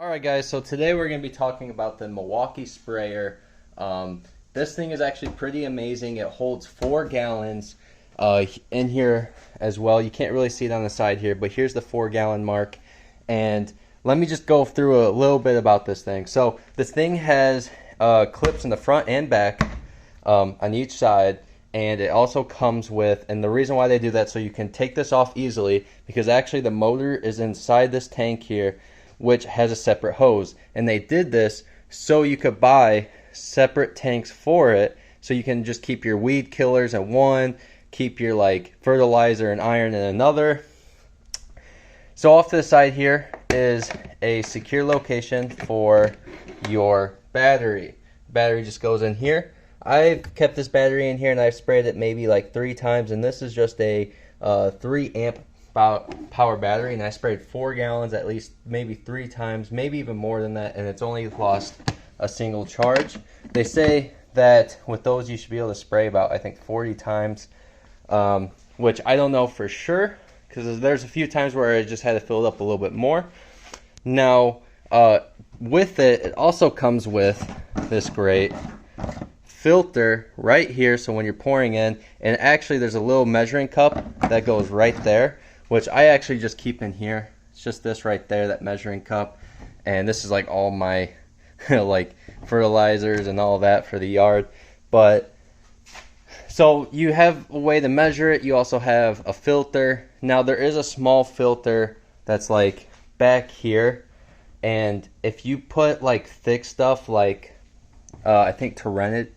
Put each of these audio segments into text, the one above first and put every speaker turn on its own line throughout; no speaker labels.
Alright guys, so today we're going to be talking about the Milwaukee sprayer. This thing is actually pretty amazing. It holds 4 gallons in here as well. You can't really see it on the side here, but here's the 4-gallon mark. And let me just go through a little bit about this thing. So this thing has clips in the front and back on each side. And it also comes with, and the reason why they do that, so you can take this off easily, because actually the motor is inside this tank here, which has a separate hose. And they did this so you could buy separate tanks for it, so you can just keep your weed killers in one, keep your like fertilizer and iron in another. So off to the side here is a secure location for your battery. Battery just goes in here. I've kept this battery in here and I've sprayed it maybe like 3 times, and this is just a 3 amp power battery, and I sprayed 4 gallons at least maybe 3 times, maybe even more than that, and it's only lost a single charge. They say that with those you should be able to spray about, I think, 40 times, which I don't know for sure, because there's a few times where I just had to fill it up a little bit more. Now with it, it also comes with this great filter right here, so when you're pouring in, and actually there's a little measuring cup that goes right there, which I actually just keep in here. It's just this right there, that measuring cup, and this is like all my like fertilizers and all that for the yard. But so you have a way to measure it. You also have a filter. Now there is a small filter that's like back here, and if you put like thick stuff like I think tenacity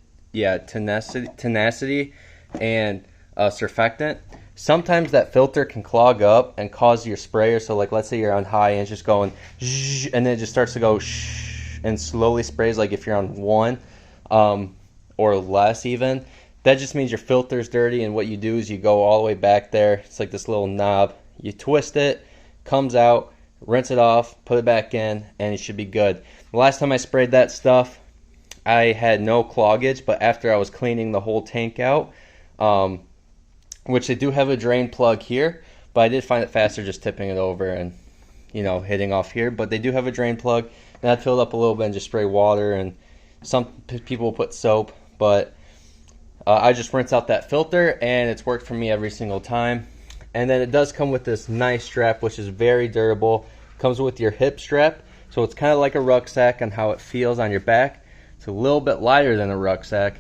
and surfactant, sometimes that filter can clog up and cause your sprayer. So like, let's say you're on high and it's just going zzz, and then it just starts to go shh and slowly sprays. Like if you're on 1 or less even, that just means your filter's dirty. And what you do is you go all the way back there. It's like this little knob. You twist it, comes out, rinse it off, put it back in, and it should be good. The last time I sprayed that stuff, I had no cloggage, but after I was cleaning the whole tank out, which they do have a drain plug here, but I did find it faster just tipping it over and, you know, hitting off here. But they do have a drain plug, and I'd fill it up a little bit and just spray water, and some people put soap, but I just rinse out that filter, and it's worked for me every single time. And then it does come with this nice strap, which is very durable. Comes with your hip strap, so it's kind of like a rucksack on how it feels on your back. It's a little bit lighter than a rucksack,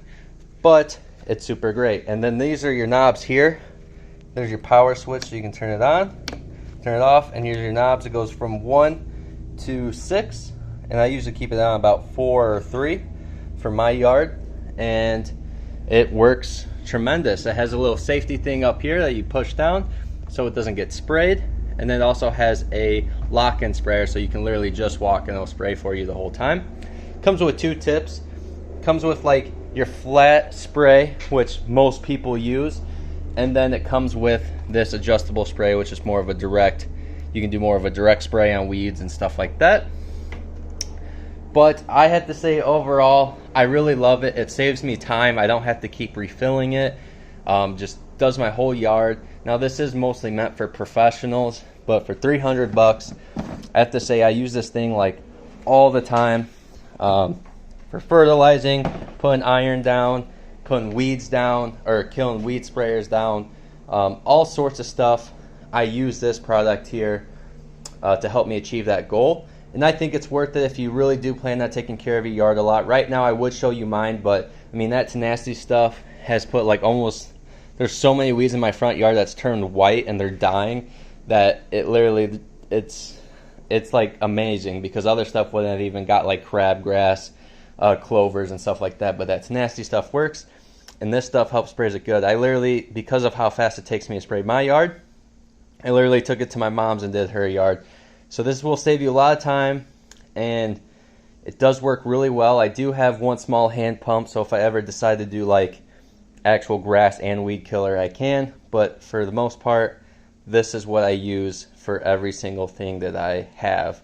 but it's super great. And then these are your knobs here. There's your power switch, so you can turn it on, turn it off, and here's your knobs. It goes from 1 to 6, and I usually keep it on about 4 or 3 for my yard, and it works tremendous. It has a little safety thing up here that you push down so it doesn't get sprayed, and then it also has a lock-in sprayer, so you can literally just walk and it'll spray for you the whole time. Comes with 2 tips. Comes with like your flat spray, which most people use, and then it comes with this adjustable spray, which is more of a direct, you can do more of a direct spray on weeds and stuff like that. But I have to say, overall, I really love it. It saves me time. I don't have to keep refilling it. Just does my whole yard. Now this is mostly meant for professionals, but for 300 bucks, I have to say I use this thing like all the time. For fertilizing, putting iron down, putting weeds down, or killing weed sprayers down, all sorts of stuff. I use this product here to help me achieve that goal, and I think it's worth it if you really do plan on taking care of your yard a lot. Right now I would show you mine, but I mean, that tenacity stuff has put like almost, there's so many weeds in my front yard that's turned white and they're dying, that it literally, it's like amazing, because other stuff wouldn't have even got like crabgrass, clovers and stuff like that, but that nasty stuff works, and this stuff helps sprays it good. I literally, because of how fast it takes me to spray my yard, I literally took it to my mom's and did her yard. So this will save you a lot of time, and it does work really well. I do have one small hand pump, so if I ever decide to do like actual grass and weed killer, I can, but for the most part, this is what I use for every single thing that I have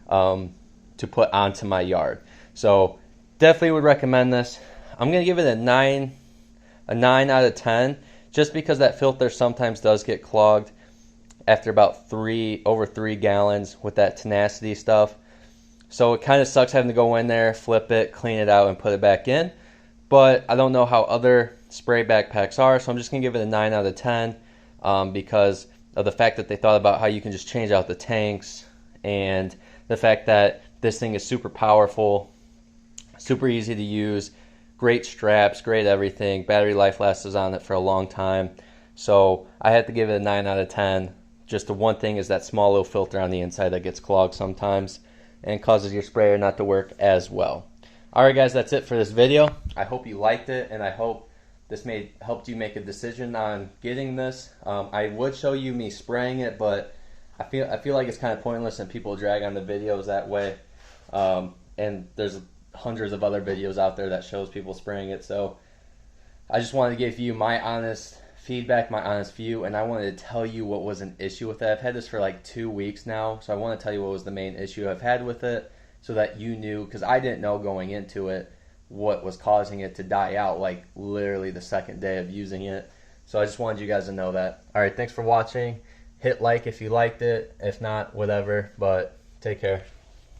to put onto my yard. So definitely would recommend this. I'm going to give it a 9 out of 10, just because that filter sometimes does get clogged. after about over 3 gallons with that tenacity stuff. So it kind of sucks having to go in there, flip it, clean it out, and put it back in. But I don't know how other spray backpacks are, so I'm just going to give it a 9 out of 10 because of the fact that they thought about how you can just change out the tanks, and the fact that this thing is super powerful, super easy to use, great straps, great everything. Battery life lasts on it for a long time. So I had to give it a 9 out of 10. Just the one thing is that small little filter on the inside that gets clogged sometimes and causes your sprayer not to work as well. Alright guys, that's it for this video. I hope you liked it, and I hope this helped you make a decision on getting this. I would show you me spraying it, but I feel like it's kind of pointless and people drag on the videos that way. And there's hundreds of other videos out there that shows people spraying it, so I just wanted to give you my honest feedback, my honest view, and I wanted to tell you what was an issue with it. I've had this for like 2 weeks now, so I want to tell you what was the main issue I've had with it, so that you knew, because I didn't know going into it what was causing it to die out like literally the second day of using it. So I just wanted you guys to know that. Alright, thanks for watching. Hit like if you liked it. If not, whatever, but take care.